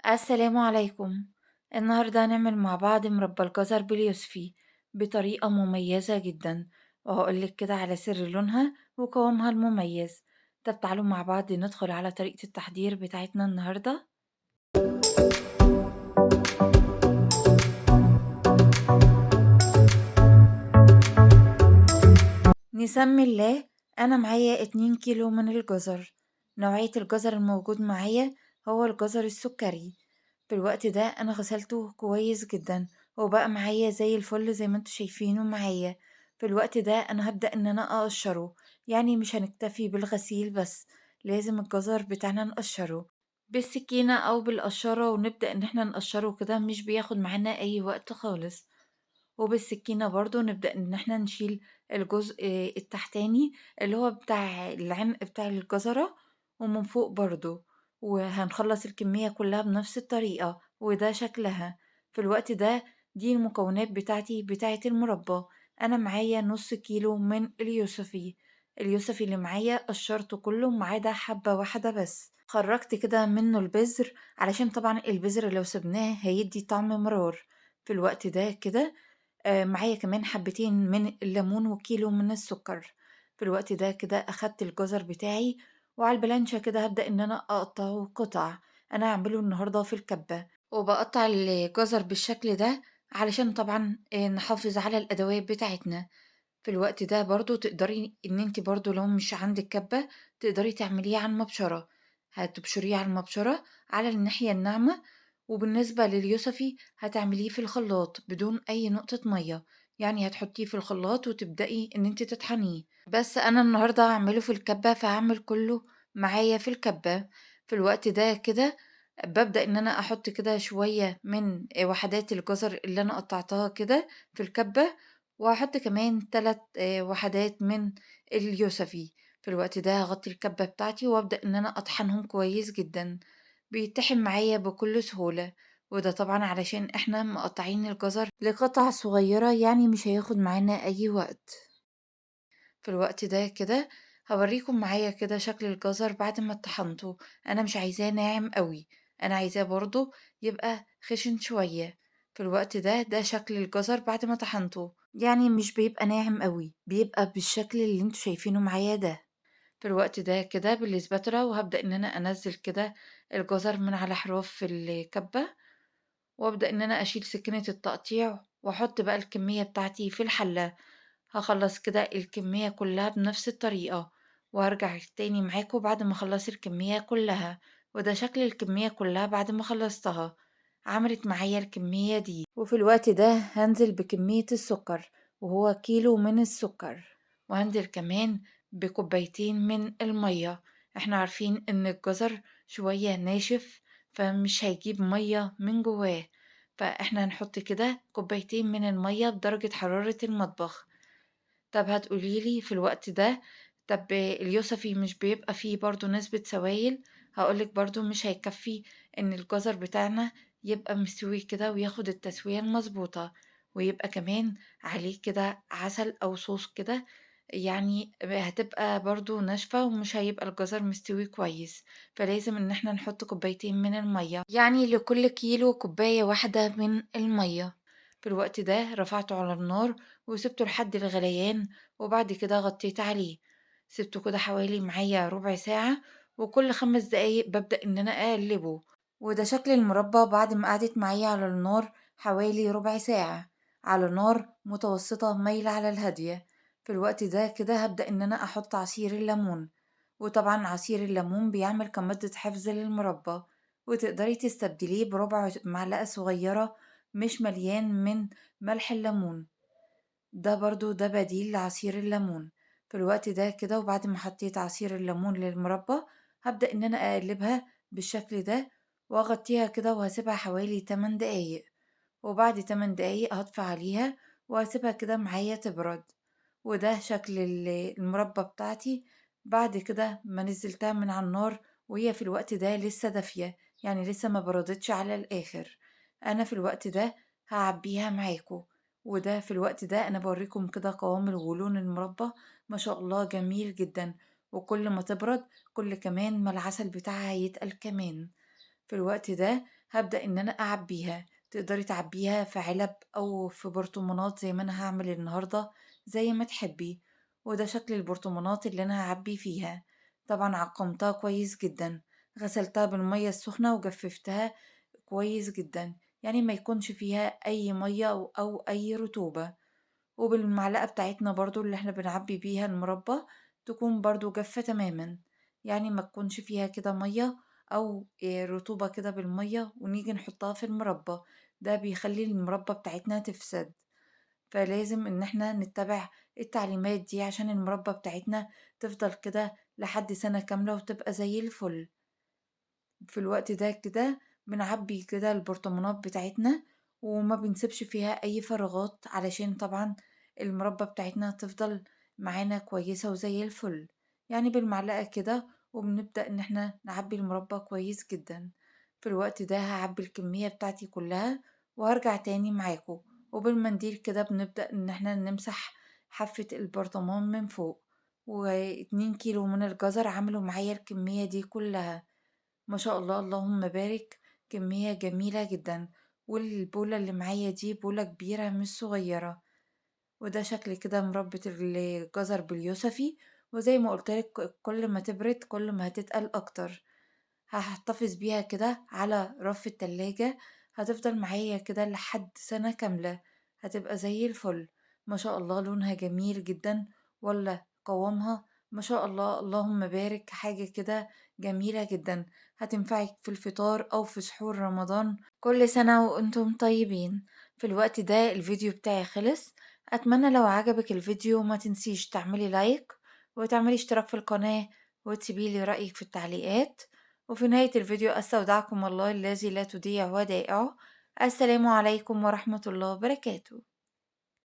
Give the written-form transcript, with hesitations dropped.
السلام عليكم. النهاردة هنعمل مع بعض مربى الجزر باليوسفي بطريقة مميزة جدا، وهقولك كده على سر لونها وقوامها المميز. طب تعالوا مع بعض ندخل على طريقة التحضير بتاعتنا النهاردة. نسمي الله. أنا معايا 2 كيلو من الجزر. نوعية الجزر الموجود معايا هو الجزر السكري. في الوقت ده أنا غسلته كويس جدا وبقى معايا زي الفل زي ما انتوا شايفينه معايا. في الوقت ده أنا هبدأ إن أنا أقشره، يعني مش هنكتفي بالغسيل بس، لازم الجزر بتاعنا نقشره بالسكينة أو بالقشرة، ونبدأ إن احنا نقشره كده، مش بياخد معانا أي وقت خالص. وبالسكينة برضه نبدأ إن إحنا نشيل الجزء التحتاني اللي هو بتاع العنق بتاع الجزرة، ومن فوق برضه، وهنخلّص الكمية كلّها بنفس الطريقة، وده شكلها. في الوقت ده دي المكونات بتاعتي بتاعة المربى. أنا معايا نُص كيلو من اليوسفي. اليوسفي اللي معايا قشّرته كلّه ما عدا حبّة واحدة بس، خرّجت كده منّه البذر علشان طبعًا البذر لو سِبناه هيدّي طعم مرار. في الوقت ده كده معايا كمان حبّتين من الليمون وكيلو من السكر. في الوقت ده كده أخدت الجزر بتاعي وعلى البلانشة كده هابدأ إن أنا أقطّعه قطع. أنا هاعمله النهارده في الكبّة، وباقطّع الجزر بالشكل ده علشان طبعًا نحافظ على الأدوات بتاعتنا. في الوقت ده برضه تقدري إن أنتِ برضه لو مش عندِك كبّة تقدري تعمليه على المبشرة، هتبشريه على المبشرة على الناحية الناعمة. وبالنسبة لليوسفي هتعمليه في الخلاط بدون أي نقطة مَيّة، يعني هتحطيه في الخلاط وتبدئي إن أنتِ تطحنيه. بس أنا النهارده هاعمله في الكبّة فهاعمل كلّه معايا في الكبّة. في الوقت ده كده بابدأ إن أنا أحط كده شوية من وحدات الجزر اللي أنا قطّعتها كده في الكبّة، وهاحط كمان 3 وحدات من اليوسفي. في الوقت ده هاغطّي الكبة بتاعتي وأبدأ إن أنا أطحنهم كويس جدًا، بيتطحن معايا بكل سهولة. وده طبعًا علشان إحنا مقطّعين الجزر لقطع صغيرة، يعني مش هياخد معانا أي وقت. في الوقت ده كده هاورّيكم معايا كده شكل الجزر بعد ما طحنته. أنا مش عايزاه ناعم أوي، أنا عايزاه برضه يبقى خِشِن شوية. في الوقت ده، ده شكل الجزر بعد ما طحنته، يعني مش بيبقى ناعم أوي، بيبقى بالشكل اللي أنتم شايفينه معايا ده. في الوقت ده كده بالإسباتورا وهابدأ إن أنا أنزّل كده الجزر من على حروف الكبة، وأبدأ إن أنا أشيل سكينة التقطيع وأحط بقى الكمية بتاعتي في الحلة. هاخلّص كده الكمية كلّها بنفس الطريقة، وهارجع تاني معاكم بعد ما أخلّص الكمية كلّها. وده شكل الكمية كلّها بعد ما خلّصتها، عملت معايا الكمية دي. وفي الوقت ده هانزل بكمية السكر، وهو كيلو من السكر، وهانزل كمان بكوبايتين من المَيّة. إحنا عارفين إن الجزر شوية ناشف فمش هيجيب مَيّة من جواه، فإحنا هنحط كده كوبايتين من المَيّة بدرجة حرارة المطبخ. طب هتقولي لي في الوقت ده، طب اليوسفي مش بيبقى فيه برضه نسبة سوائل؟ هاقول لِك برضه مش هيكفّي إن الجزر بتاعنا يبقى مستوي كده وياخد التسوية المضبوطة، ويبقى كمان عليه كده عسل أو صوص كده، يعني هتبقى برضه ناشفة ومش هيبقى الجزر مستوي كويس. فلازم إن إحنا نحط كوبايتين من المَيّة، يعني لكل كيلو كوباية واحدة من المَيّة. في الوقت ده رفعته على النار وسِبته لحد الغليان، وبعد كده غطّيت عليه، سِبته كده حوالي معايا ربع ساعة، وكل 5 دقايق بابدأ إن أنا أقلّبه. وده شكل المربى بعد ما قعدت معايا على النار حوالي ربع ساعة، على نار متوسطة مايلة على الهادية. في الوقت ده كده هابدأ إن أنا أحط عصير الليمون، وطبعًا عصير الليمون بيعمل كمادة حفظ للمربى، وتقدري تستبدليه بربع معلقة صغيرة مش مليان من ملح الليمون، ده برضه ده بديل لعصير الليمون. في الوقت ده كده وبعد ما حطيت عصير الليمون للمربى هابدأ إن أنا أقلبها بالشكل ده، وأغطيها كده وهاسيبها حوالي 8 دقايق، وبعد 8 دقايق هاطفي عليها وهاسيبها كده معايا تبرد. وده شكل المربى بتاعتي بعد كده ما نزلتها من على النار، وهي في الوقت ده لسه دافية، يعني لسه ما بردتش على الآخر. أنا في الوقت ده هعبيها معاكم، وده في الوقت ده أنا بوريكم كده قوام ولون المربى ما شاء الله جميل جدا. وكل ما تبرد كل كمان ما العسل بتاعها يتقل كمان. في الوقت ده هابدأ إن أنا أعبيها، تقدري تعبيها في علب أو في برطمانات زي ما أنا هاعمل النهاردة زي ما تحبي، وده شكل البرطمانات اللي أنا هاعبي فيها. طبعًا عقمتها كويس جدًا، غسلتها بالمَيّة السخنة وجففتها كويس جدًا، يعني ما يكونش فيها أي مَيّة أو أي رطوبة. وبالمعلقة بتاعتنا برضه اللي إحنا بنعبي بيها المربى تكون برضه جافة تمامًا، يعني ما تكونش فيها كده مَيّة أو رطوبة كده بالمَيّة ونيجي نحطها في المربى، ده بيخلّي المربى بتاعتنا تفسد، فلازم إن إحنا نتّبع التعليمات دي عشان المربى بتاعتنا تفضل كده لحد سنة كاملة وتبقى زي الفل. في الوقت ده كده بنعبي كده البرطمانات بتاعتنا وما بنسيبش فيها أي فراغات علشان طبعا المربى بتاعتنا تفضل معانا كويسة وزي الفل، يعني بالمعلقة كده وبنبدأ إن احنا نعبي المربى كويس جدا. في الوقت ده هعبي الكمية بتاعتي كلها وهرجع تاني معاكم، وبالمنديل كده بنبدأ إن احنا نمسح حافة البرطمان من فوق. و2 كيلو من الجزر عملوا معايا الكمية دي كلها، ما شاء الله اللهم بارك، كمية جميلة جدًا، والبولة اللي معايا دي بولة كبيرة مش صغيرة، وده شكل كده مربى الجزر باليوسفي، وزي ما قُلت لِك كل ما تبرد كل ما هتتقل أكتر. هاحتفظ بيها كده على رف التلاجة، هتفضل معايا كده لحد سنة كاملة، هتبقى زي الفل. ما شاء الله لونها جميل جدًا، ولا قوامها ما شاء الله اللهم بارك، حاجة كده جميلة جدًا، هتنفعِك في الفطار أو في سحور رمضان. كل سنة وأنتم طيبين. في الوقت ده الفيديو بتاعي خلص، أتمنى لو عجبك الفيديو ما تنسيش تعملي لايك وتعملي اشتراك في القناة وتسيبيلي رأيك في التعليقات. وفي نهاية الفيديو أستودعكم الله الذي لا تضيع ودائعه. السلام عليكم ورحمة الله وبركاته.